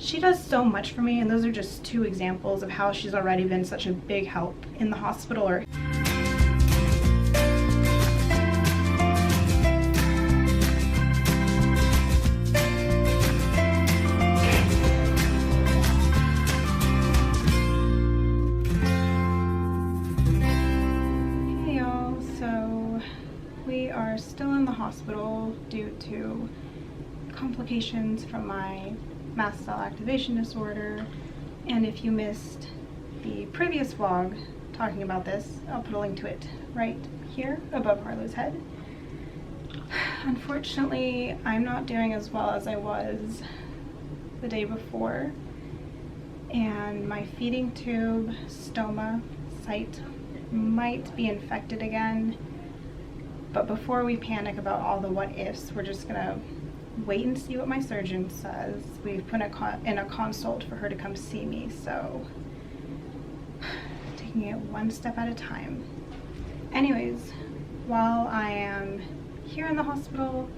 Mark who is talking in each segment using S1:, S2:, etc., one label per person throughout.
S1: She does so much for me, and those are just two examples of how she's already been such a big help in the hospital. Hey y'all, so we are still in the hospital due to complications from my mast cell activation disorder, and if you missed the previous vlog talking about this, I'll put a link to it right here above Harlow's head. Unfortunately, I'm not doing as well as I was the day before, and my feeding tube stoma site might be infected again. But before we panic about all the what ifs, we're just gonna wait and see what my surgeon says. We've put in a consult for her to come see me, so taking it one step at a time. Anyways, while I am here in the hospital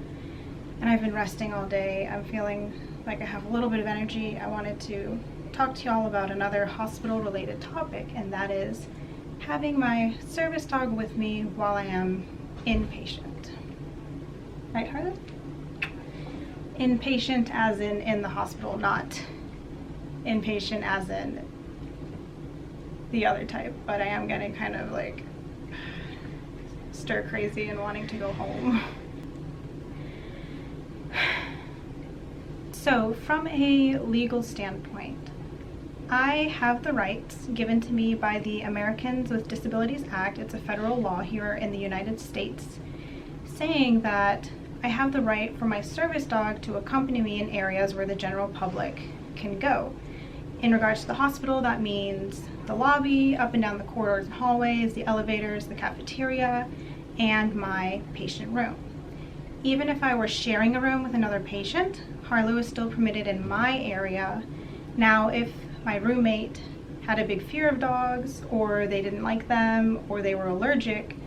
S1: and I've been resting all day, I'm feeling like I have a little bit of energy. I wanted to talk to y'all about another hospital related topic, and that is having my service dog with me while I am inpatient. Right, Harlow? Inpatient as in the hospital, not inpatient as in the other type, but I am getting kind of like stir crazy and wanting to go home. So from a legal standpoint, I have the rights given to me by the Americans with Disabilities Act. It's a federal law here in the United States, saying that I have the right for my service dog to accompany me in areas where the general public can go. In regards to the hospital, that means the lobby, up and down the corridors and hallways, the elevators, the cafeteria, and my patient room. Even if I were sharing a room with another patient, Harlow is still permitted in my area. Now, if my roommate had a big fear of dogs, or they didn't like them, or they were allergic,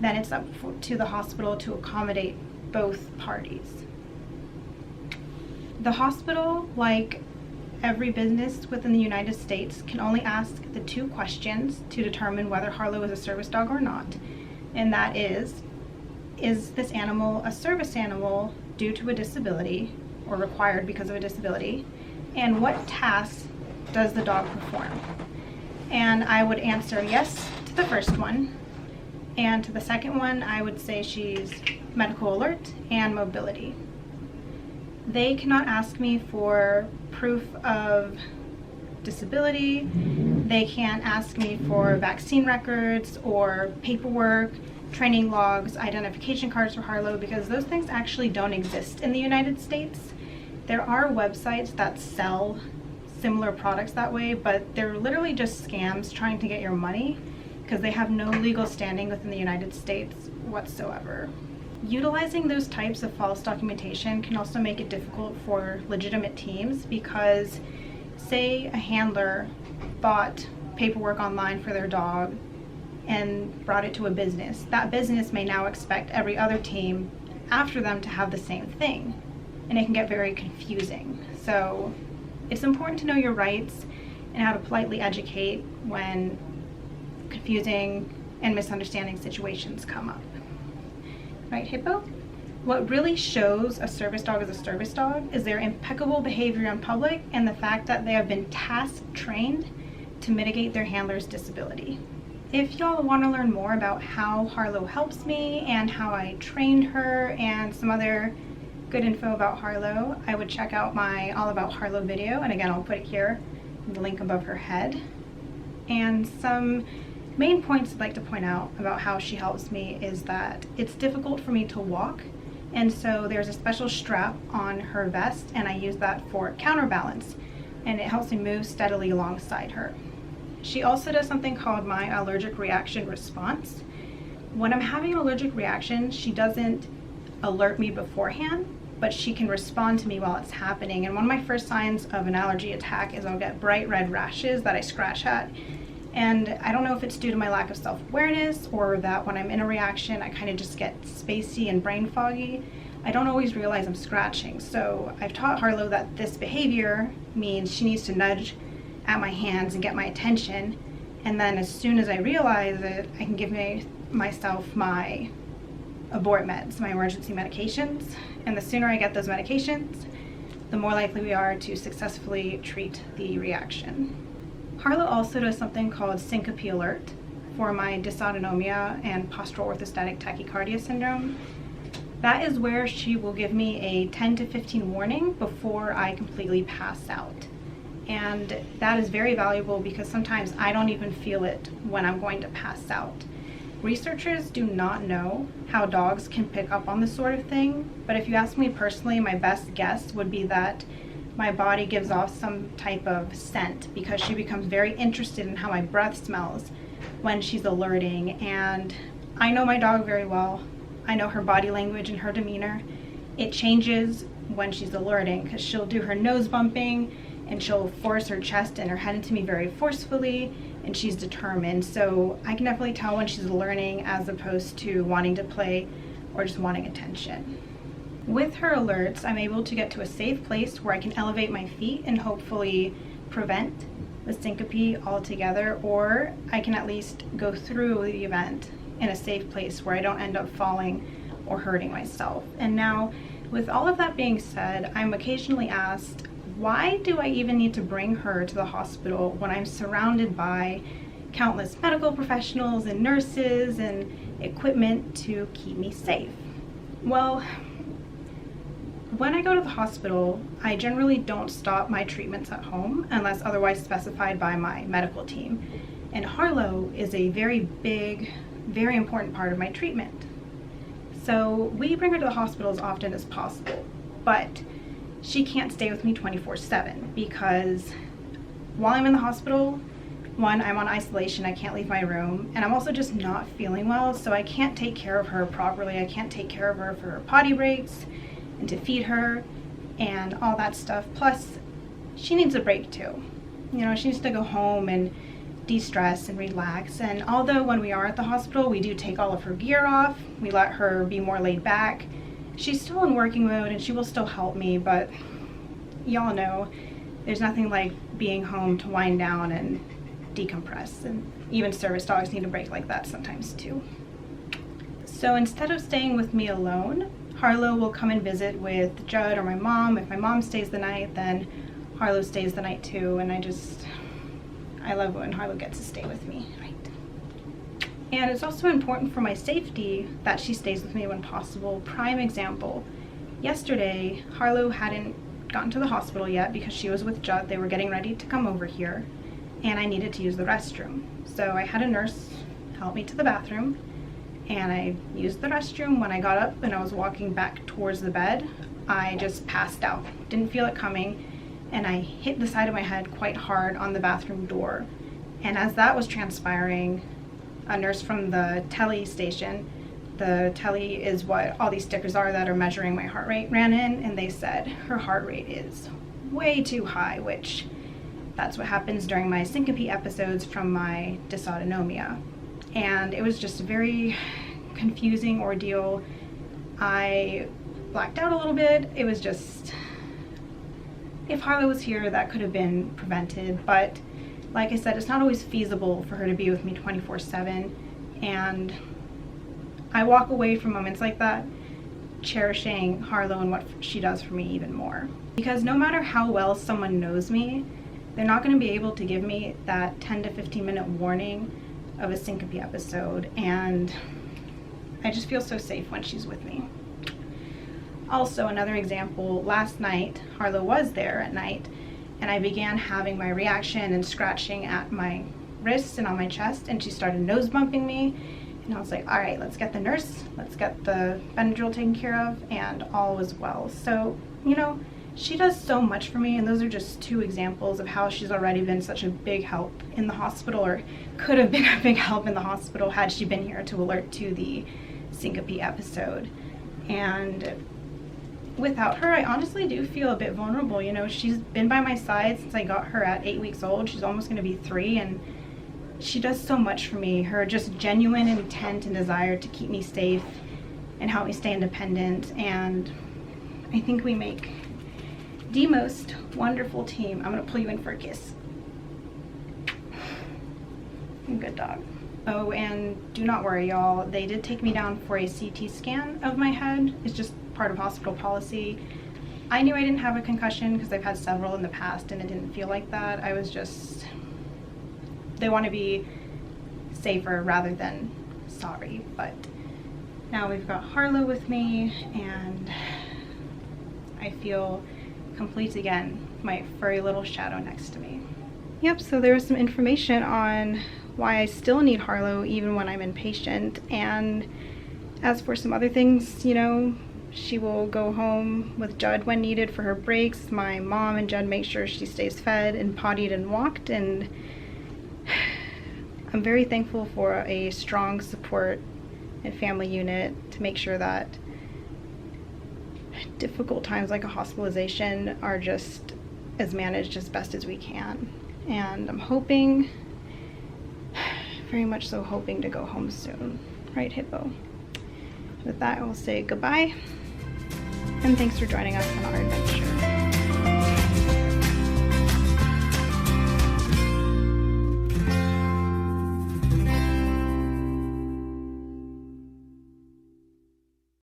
S1: then it's up to the hospital to accommodate both parties. The hospital, like every business within the United States, can only ask the two questions to determine whether Harlow is a service dog or not, and that is this animal a service animal due to a disability or required because of a disability, and what tasks does the dog perform? And I would answer yes to the first one, and to the second one I would say she's medical alert and mobility. They cannot ask me for proof of disability. They can't ask me for vaccine records or paperwork, training logs, identification cards for Harlow, because those things actually don't exist in the United States. There are websites that sell similar products that way, but they're literally just scams trying to get your money because they have no legal standing within the United States whatsoever. Utilizing those types of false documentation can also make it difficult for legitimate teams, because say a handler bought paperwork online for their dog and brought it to a business. That business may now expect every other team after them to have the same thing, and it can get very confusing. So it's important to know your rights and how to politely educate when confusing and misunderstanding situations come up. Right, Hippo? What really shows a service dog as a service dog is their impeccable behavior in public and the fact that they have been task trained to mitigate their handler's disability. If y'all want to learn more about how Harlow helps me and how I trained her and some other good info about Harlow, I would check out my All About Harlow video, and again I'll put it here, the link above her head. And some main points I'd like to point out about how she helps me is that it's difficult for me to walk, and so there's a special strap on her vest, and I use that for counterbalance, and it helps me move steadily alongside her. She also does something called my allergic reaction response. When I'm having an allergic reaction, she doesn't alert me beforehand, but she can respond to me while it's happening. And one of my first signs of an allergy attack is I'll get bright red rashes that I scratch at. And I don't know if it's due to my lack of self-awareness or that when I'm in a reaction, I kind of just get spacey and brain foggy. I don't always realize I'm scratching. So I've taught Harlow that this behavior means she needs to nudge at my hands and get my attention. And then as soon as I realize it, I can give myself my abort meds, my emergency medications. And the sooner I get those medications, the more likely we are to successfully treat the reaction. Harlow also does something called syncope alert for my dysautonomia and postural orthostatic tachycardia syndrome. That is where she will give me a 10 to 15 warning before I completely pass out. And that is very valuable because sometimes I don't even feel it when I'm going to pass out. Researchers do not know how dogs can pick up on this sort of thing, but if you ask me personally, my best guess would be that my body gives off some type of scent because she becomes very interested in how my breath smells when she's alerting. And I know my dog very well. I know her body language and her demeanor. It changes when she's alerting because she'll do her nose bumping and she'll force her chest and her head into me very forcefully, and she's determined. So I can definitely tell when she's alerting as opposed to wanting to play or just wanting attention. With her alerts, I'm able to get to a safe place where I can elevate my feet and hopefully prevent the syncope altogether, or I can at least go through the event in a safe place where I don't end up falling or hurting myself. And now, with all of that being said, I'm occasionally asked, why do I even need to bring her to the hospital when I'm surrounded by countless medical professionals and nurses and equipment to keep me safe? Well, when I go to the hospital, I generally don't stop my treatments at home unless otherwise specified by my medical team. And Harlow is a very big, very important part of my treatment. So we bring her to the hospital as often as possible, but she can't stay with me 24/7 because while I'm in the hospital, one, I'm on isolation, I can't leave my room, and I'm also just not feeling well, so I can't take care of her properly. I can't take care of her for her potty breaks and to feed her and all that stuff. Plus, she needs a break too. You know, she needs to go home and de-stress and relax. And although when we are at the hospital, we do take all of her gear off, we let her be more laid back, she's still in working mode and she will still help me, but y'all know there's nothing like being home to wind down and decompress, and even service dogs need a break like that sometimes too. So instead of staying with me alone, Harlow will come and visit with Judd or my mom. If my mom stays the night, then Harlow stays the night too, and I love when Harlow gets to stay with me, right? And it's also important for my safety that she stays with me when possible. Prime example, yesterday Harlow hadn't gotten to the hospital yet because she was with Judd. They were getting ready to come over here and I needed to use the restroom. So I had a nurse help me to the bathroom and I used the restroom. When I got up and I was walking back towards the bed, I just passed out. Didn't feel it coming, and I hit the side of my head quite hard on the bathroom door. And as that was transpiring, a nurse from the tele station, the tele is what all these stickers are that are measuring my heart rate, ran in, and they said her heart rate is way too high, which that's what happens during my syncope episodes from my dysautonomia. And it was just a very confusing ordeal. I blacked out a little bit. It was just, if Harlow was here, that could have been prevented. But like I said, it's not always feasible for her to be with me 24/7. And I walk away from moments like that cherishing Harlow and what she does for me even more. Because no matter how well someone knows me, they're not going to be able to give me that 10 to 15 minute warning of a syncope episode, and I just feel so safe when she's with me. Also, another example, last night Harlow was there at night and I began having my reaction and scratching at my wrists and on my chest, and she started nose bumping me, and I was like, all right, let's get the nurse, let's get the Benadryl taken care of, and all was well. So, you know, she does so much for me, and those are just two examples of how she's already been such a big help in the hospital, or could have been a big help in the hospital had she been here to alert to the syncope episode. And without her, I honestly do feel a bit vulnerable. You know, she's been by my side since I got her at 8 weeks old. She's almost going to be 3, and she does so much for me. Her just genuine intent and desire to keep me safe and help me stay independent, and I think we make the most wonderful team. I'm gonna pull you in for a kiss. Good dog. Oh, and do not worry, y'all. They did take me down for a CT scan of my head. It's just part of hospital policy. I knew I didn't have a concussion because I've had several in the past and it didn't feel like that. I was just, they want to be safer rather than sorry. But now we've got Harlow with me and I feel complete again. My furry little shadow next to me. Yep, so there was some information on why I still need Harlow even when I'm inpatient. And as for some other things, you know, she will go home with Judd when needed for her breaks. My mom and Judd make sure she stays fed and pottied and walked, and I'm very thankful for a strong support and family unit to make sure that difficult times like a hospitalization are just as managed as best as we can. And I'm hoping, very much so hoping, to go home soon. Right, Hippo? With that, I will say goodbye, and thanks for joining us on our adventure.